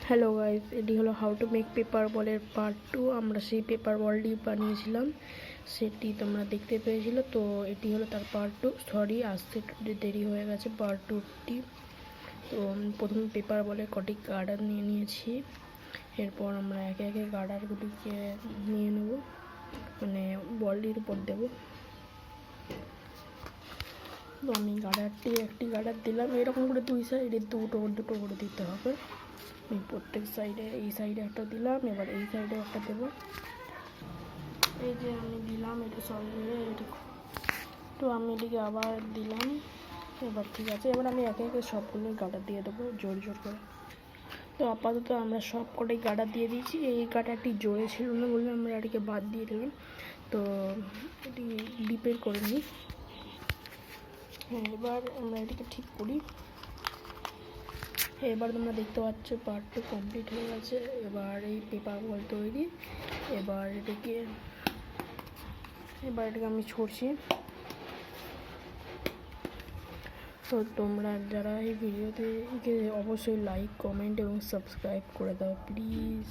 Hello guys, এটি হলো how to make paper বলের পার্ট 2। আমরা সেই পেপার বলটি বানিয়েছিলাম, সেটি তোমরা দেখতে পেয়েছিল। তো এটি হলো তার পার্ট 2। সরি, আসতে একটু দেরি হয়ে গেছে পার্ট 2টি। তো প্রথমে পেপার বলে কটি গার্ডার নিয়ে নিয়েছি। এরপর আমরা একে একে গার্ডারগুলিকে নিয়ে নেব, মানে বলটির উপর দেব। তো আমি একটি গার্ডার দিলাম, এরকম করে দুই সাইডে দুটো করে দিতে হবে। আমি প্রত্যেক সাইডে, এই সাইডে একটা দিলাম, এবার এই সাইডে একটা দেবো। এই যে আমি দিলাম, এটা তো আমি এটিকে আবার দিলাম। এবার ঠিক আছে, এবার আমি একে একে সবগুলোই গার্ডার দিয়ে দেবো জোর করে। তো আপাতত আমরা সব কটাই গার্ডার দিয়ে দিয়েছি। এই গার্ডারটি জোরে ছিল না বলে আমরা এটিকে বাদ দিয়ে দিলাম। তো এটি ডিপেন্ড করে নিই। হ্যাঁ, এবার আমরা এটিকে ঠিক করি। এবার তোমরা দেখতে পাচ্ছ পার্ট 2 কমপ্লিট হয়ে গেছে। এবার এই পেপার বল তৈরি। এবার এটাকে আমি ছড়ছি। তো তোমরা যারা এই ভিডিওতে অবশ্যই লাইক, কমেন্ট এবং সাবস্ক্রাইব করে দাও প্লিজ।